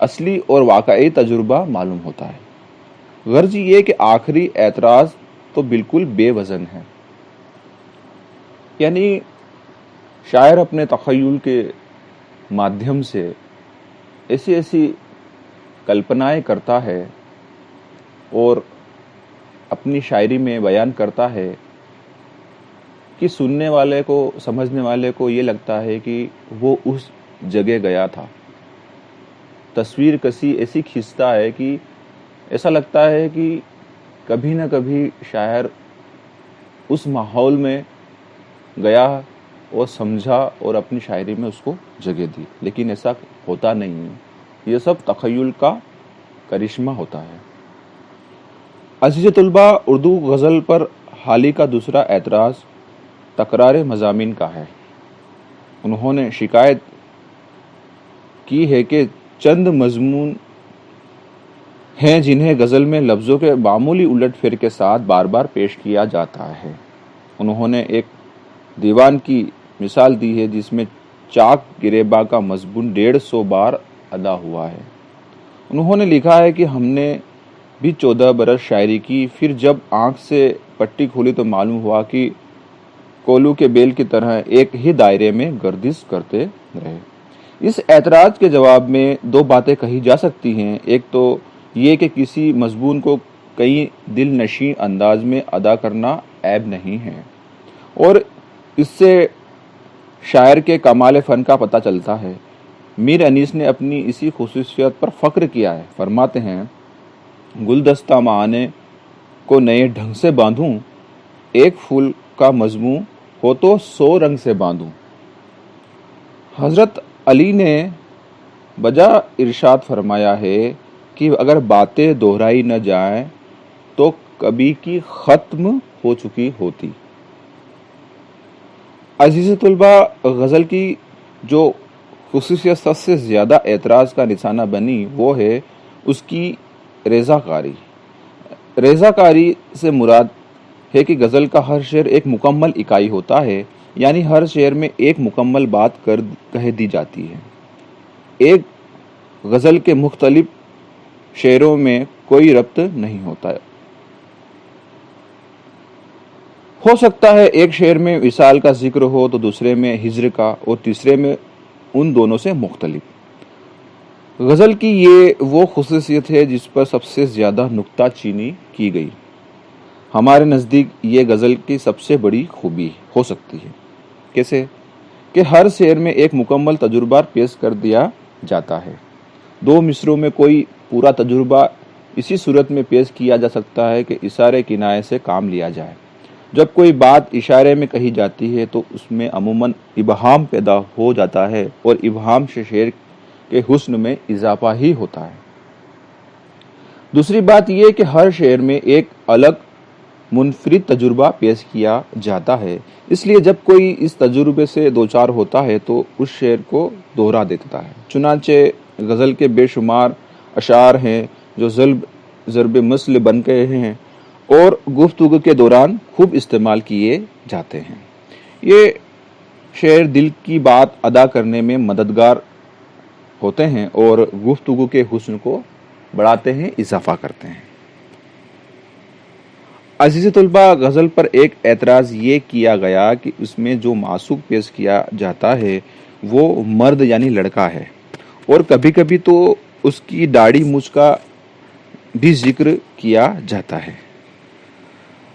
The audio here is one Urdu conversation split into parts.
اصلی اور واقعی تجربہ معلوم ہوتا ہے۔ غرض یہ کہ آخری اعتراض تو بالکل بے وزن ہے، یعنی شاعر اپنے تخیل کے مادھیم سے ایسی کلپنائیں کرتا ہے اور اپنی شاعری میں بیان کرتا ہے کہ سننے والے کو، سمجھنے والے کو یہ لگتا ہے کہ وہ اس جگہ گیا تھا۔ تصویر کسی ایسی کھینچتا ہے کہ ایسا لگتا ہے کہ کبھی نہ کبھی شاعر اس ماحول میں گیا اور سمجھا اور اپنی شاعری میں اس کو جگہ دی، لیکن ایسا ہوتا نہیں ہے۔ یہ سب تخیل کا کرشمہ ہوتا ہے۔ عزیز طلبہ، اردو غزل پر حالی کا دوسرا اعتراض تکرار مضامین کا ہے۔ انہوں نے شکایت کی ہے کہ چند مضمون ہیں جنہیں غزل میں لفظوں کے معمولی الٹ پھیر کے ساتھ بار بار پیش کیا جاتا ہے۔ انہوں نے ایک دیوان کی مثال دی ہے جس میں چاک گریباں کا مضمون 150 بار ادا ہوا ہے۔ انہوں نے لکھا ہے کہ ہم نے بھی 14 برس شاعری کی، پھر جب آنکھ سے پٹی کھولی تو معلوم ہوا کہ کولو کے بیل کی طرح ایک ہی دائرے میں گردش کرتے رہے۔ اس اعتراض کے جواب میں دو باتیں کہی جا سکتی ہیں۔ ایک تو یہ کہ کسی مضمون کو کئی دل نشیں انداز میں ادا کرنا عیب نہیں ہے، اور اس سے شاعر کے کمال فن کا پتہ چلتا ہے۔ میر انیس نے اپنی اسی خصوصیت پر فخر کیا ہے۔ فرماتے ہیں، گلدستہ معانے کو نئے ڈھنگ سے باندھوں، ایک پھول کا مضمون ہو تو 100 رنگ سے باندھوں۔ حضرت علی نے بجا ارشاد فرمایا ہے کہ اگر باتیں دہرائی نہ جائیں تو کبھی کی ختم ہو چکی ہوتی۔ عزیز طلبہ، غزل کی جو خصوصیت سب سے زیادہ اعتراض کا نشانہ بنی وہ ہے اس کی ریزہ کاری۔ ریزہ کاری سے مراد ہے کہ غزل کا ہر شعر ایک مکمل اکائی ہوتا ہے، یعنی ہر شعر میں ایک مکمل بات کہہ دی جاتی ہے۔ ایک غزل کے مختلف شعروں میں کوئی ربط نہیں ہوتا۔ ہو سکتا ہے ایک شعر میں وصال کا ذکر ہو تو دوسرے میں ہجر کا، اور تیسرے میں ان دونوں سے مختلف۔ غزل کی یہ وہ خصوصیت ہے جس پر سب سے زیادہ نکتہ چینی کی گئی۔ ہمارے نزدیک یہ غزل کی سب سے بڑی خوبی ہو سکتی ہے۔ کیسے؟ کہ ہر شعر میں ایک مکمل تجربہ پیش کر دیا جاتا ہے۔ دو مصروں میں کوئی پورا تجربہ اسی صورت میں پیش کیا جا سکتا ہے کہ اشارے کنایے سے کام لیا جائے۔ جب کوئی بات اشارے میں کہی جاتی ہے تو اس میں عموماً ابہام پیدا ہو جاتا ہے، اور ابہام سے شعر کے حسن میں اضافہ ہی ہوتا ہے۔ دوسری بات یہ کہ ہر شعر میں ایک الگ منفرد تجربہ پیش کیا جاتا ہے، اس لیے جب کوئی اس تجربے سے دوچار ہوتا ہے تو اس شعر کو دوہرا دیتا ہے۔ چنانچہ غزل کے بے شمار اشعار ہیں جو ضرب مثل بن گئے ہیں اور گفتگو کے دوران خوب استعمال کیے جاتے ہیں۔ یہ شعر دل کی بات ادا کرنے میں مددگار ہوتے ہیں اور گفتگو کے حسن کو بڑھاتے ہیں، اضافہ کرتے ہیں۔ عزیز طلبہ، غزل پر ایک اعتراض یہ کیا گیا کہ اس میں جو معشوق پیش کیا جاتا ہے وہ مرد یعنی لڑکا ہے، اور کبھی کبھی تو اس کی داڑھی مونچھ کا بھی ذکر کیا جاتا ہے۔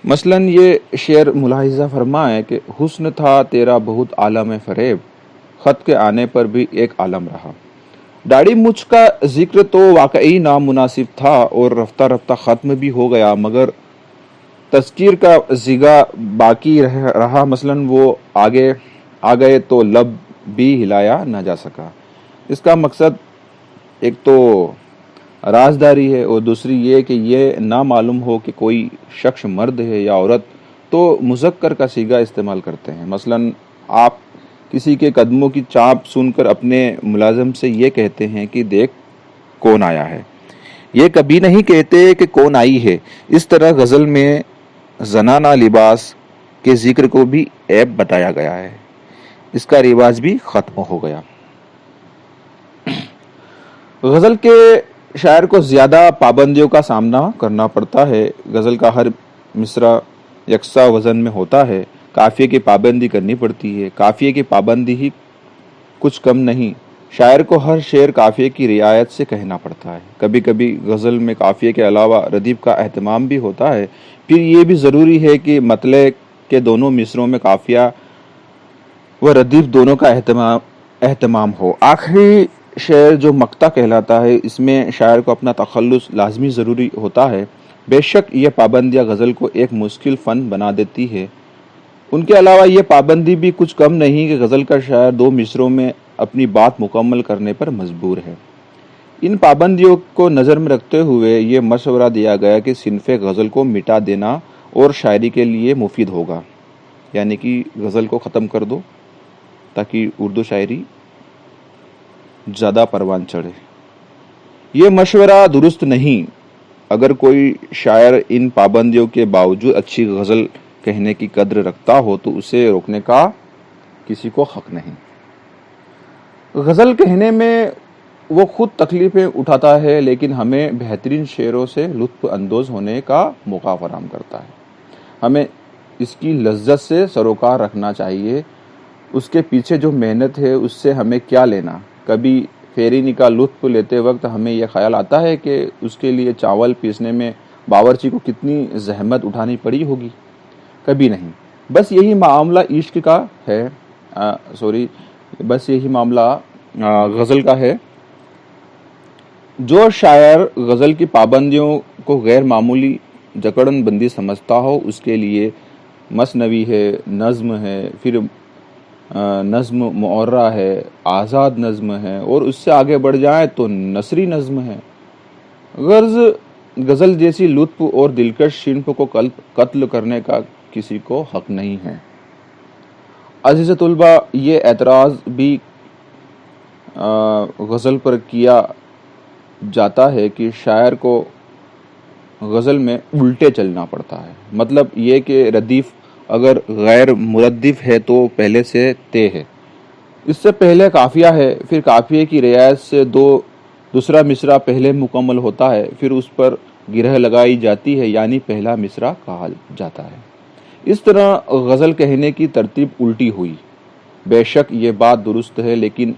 مثلاً یہ شعر ملاحظہ فرمائیں کہ حسن تھا تیرا بہت عالم فریب، خط کے آنے پر بھی ایک عالم رہا۔ داڑھی مونچھ کا ذکر تو واقعی نامناسب تھا اور رفتہ رفتہ ختم بھی ہو گیا، مگر تذکیر کا صیغہ باقی رہا۔ مثلاً وہ آگے آ گئے تو لب بھی ہلایا نہ جا سکا۔ اس کا مقصد ایک تو رازداری ہے، اور دوسری یہ کہ یہ نہ معلوم ہو کہ کوئی شخص مرد ہے یا عورت، تو مذکر کا صیغہ استعمال کرتے ہیں۔ مثلاً آپ کسی کے قدموں کی چانپ سن کر اپنے ملازم سے یہ کہتے ہیں کہ دیکھ کون آیا ہے، یہ کبھی نہیں کہتے کہ کون آئی ہے۔ اس طرح غزل میں زنانہ لباس کے ذکر کو بھی عیب بتایا گیا ہے، اس کا رواج بھی ختم ہو گیا۔ غزل کے شاعر کو زیادہ پابندیوں کا سامنا کرنا پڑتا ہے. غزل کا ہر مصرع یکساں وزن میں ہوتا ہے. قافیے کی پابندی کرنی پڑتی ہے. قافیے کی پابندی ہی کچھ کم نہیں، شاعر کو ہر شعر قافیے کی رعایت سے کہنا پڑتا ہے. کبھی کبھی غزل میں قافیے کے علاوہ ردیف کا اہتمام بھی ہوتا ہے. پھر یہ بھی ضروری ہے کہ مطلع کے دونوں مصروں میں قافیہ و ردیف دونوں کا اہتمام ہو. آخری شعر جو مقطع کہلاتا ہے، اس میں شاعر کو اپنا تخلص لازمی ضروری ہوتا ہے. بے شک یہ پابندیاں غزل کو ایک مشکل فن بنا دیتی ہے. ان کے علاوہ یہ پابندی بھی کچھ کم نہیں کہ غزل کا شاعر دو مصروں میں اپنی بات مکمل کرنے پر مجبور ہے. ان پابندیوں کو نظر میں رکھتے ہوئے یہ مشورہ دیا گیا کہ صنف غزل کو مٹا دینا اور شاعری کے لیے مفید ہوگا. یعنی کہ غزل کو ختم کر دو تاکہ اردو شاعری زیادہ پروان چڑھے. یہ مشورہ درست نہیں. اگر کوئی شاعر ان پابندیوں کے باوجود اچھی غزل کہنے کی قدر رکھتا ہو تو اسے روکنے کا کسی کو حق نہیں. غزل کہنے میں وہ خود تکلیفیں اٹھاتا ہے، لیکن ہمیں بہترین شعروں سے لطف اندوز ہونے کا موقع فراہم کرتا ہے. ہمیں اس کی لذت سے سروکار رکھنا چاہیے. اس کے پیچھے جو محنت ہے اس سے ہمیں کیا لینا. کبھی فیرینی کا لطف لیتے وقت ہمیں یہ خیال آتا ہے کہ اس کے لیے چاول پیسنے میں باورچی کو کتنی زحمت اٹھانی پڑی ہوگی. کبھی نہیں. بس یہی معاملہ عشق کا ہے. بس یہی معاملہ غزل کا ہے. جو شاعر غزل کی پابندیوں کو غیر معمولی جکڑن بندی سمجھتا ہو، اس کے لیے مثنوی ہے، نظم ہے، پھر نظم معرہ ہے، آزاد نظم ہے، اور اس سے آگے بڑھ جائیں تو نثری نظم ہے. غرض غزل جیسی لطف اور دلکش صنف کو قتل کرنے کا کسی کو حق نہیں ہے. عزیز طلبہ، یہ اعتراض بھی غزل پر کیا جاتا ہے کہ شاعر کو غزل میں الٹے چلنا پڑتا ہے. مطلب یہ کہ ردیف اگر غیر مردف ہے تو پہلے سے طے ہے، اس سے پہلے قافیہ ہے، پھر قافیے کی رعایت سے دوسرا مصرع پہلے مکمل ہوتا ہے، پھر اس پر گرہ لگائی جاتی ہے، یعنی پہلا مصرع کہا جاتا ہے. اس طرح غزل کہنے کی ترتیب الٹی ہوئی. بے شک یہ بات درست ہے، لیکن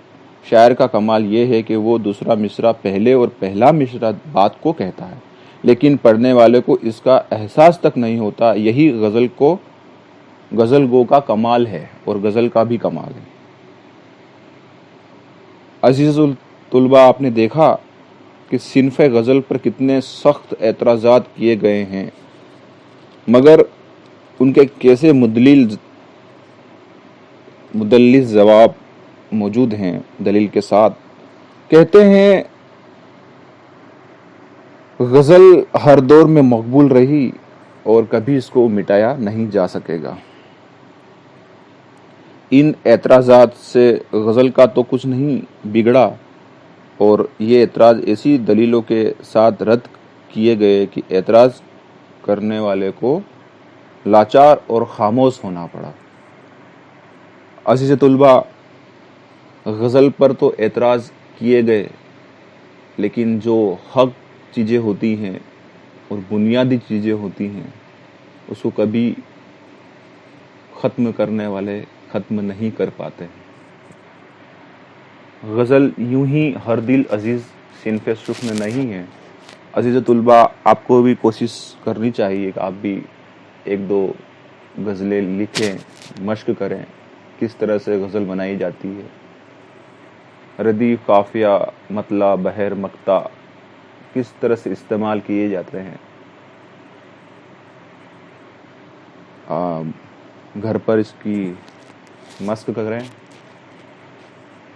شاعر کا کمال یہ ہے کہ وہ دوسرا مصرع پہلے اور پہلا مصرع بعد کو کہتا ہے، لیکن پڑھنے والے کو اس کا احساس تک نہیں ہوتا. یہی غزل گو کا کمال ہے اور غزل کا بھی کمال ہے. عزیز الطلبہ، آپ نے دیکھا کہ صنف غزل پر کتنے سخت اعتراضات کیے گئے ہیں، مگر ان کے کیسے مدلل جواب موجود ہیں دلیل کے ساتھ. کہتے ہیں غزل ہر دور میں مقبول رہی اور کبھی اس کو مٹایا نہیں جا سکے گا. ان اعتراضات سے غزل کا تو کچھ نہیں بگڑا، اور یہ اعتراض ایسی دلیلوں کے ساتھ رد کیے گئے کہ اعتراض کرنے والے کو لاچار اور خاموش ہونا پڑا. عزیز طلبہ، غزل پر تو اعتراض کیے گئے، لیکن جو حق چیزیں ہوتی ہیں اور بنیادی چیزیں ہوتی ہیں اس کو کبھی ختم کرنے والے ختم نہیں کر پاتے. غزل یوں ہی ہر دل عزیز صنف سخن نہیں ہے. عزیز طلبہ، آپ کو بھی کوشش کرنی چاہیے کہ آپ بھی ایک دو غزلیں لکھیں، مشق کریں کس طرح سے غزل بنائی جاتی ہے. ردیف، قافیہ، مطلع، بحر، مقطع کس طرح سے استعمال کیے جاتے ہیں. گھر پر اس کی مشق کریں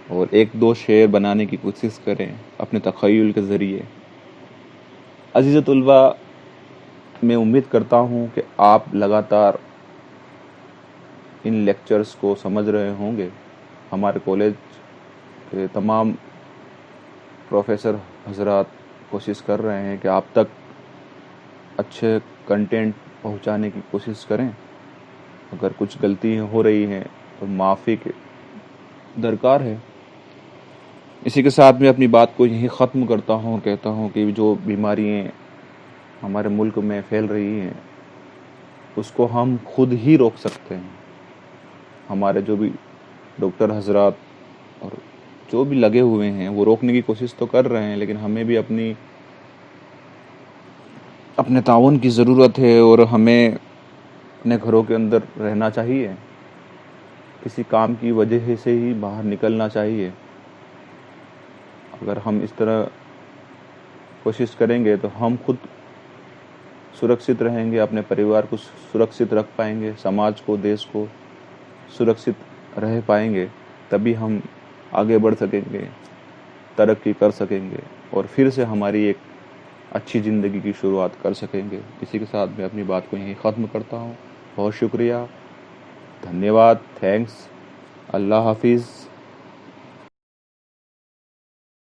اور ایک دو شعر بنانے کی کوشش کریں اپنے تخیل کے ذریعے. عزیز طلبہ، میں امید کرتا ہوں کہ آپ لگاتار ان لیکچرز کو سمجھ رہے ہوں گے. ہمارے کالج کے تمام پروفیسر حضرات کوشش کر رہے ہیں کہ آپ تک اچھے کنٹینٹ پہنچانے کی کوشش کریں. اگر کچھ غلطی ہو رہی ہیں تو معافی درکار ہے. اسی کے ساتھ میں اپنی بات کو یہیں ختم کرتا ہوں، کہتا ہوں کہ جو بیماریاں ہمارے ملک میں پھیل رہی ہیں اس کو ہم خود ہی روک سکتے ہیں. ہمارے جو بھی ڈاکٹر حضرات اور جو بھی لگے ہوئے ہیں وہ روکنے کی کوشش تو کر رہے ہیں، لیکن ہمیں بھی اپنے تعاون کی ضرورت ہے، اور ہمیں اپنے گھروں کے اندر رہنا چاہیے. کسی کام کی وجہ سے ہی باہر نکلنا چاہیے. اگر ہم اس طرح کوشش کریں گے تو ہم خود سرکشت رہیں گے، اپنے پریوار کو سرکشت رکھ پائیں گے، سماج کو، دیش کو سرکشت رہ پائیں گے. تبھی ہم آگے بڑھ سکیں گے، ترقی کر سکیں گے، اور پھر سے ہماری ایک اچھی زندگی کی شروعات کر سکیں گے. اسی کے ساتھ میں اپنی بات کو یہیں ختم کرتا ہوں. بہت شکریہ، دھنیہ واد، تھینکس، اللہ حافظ.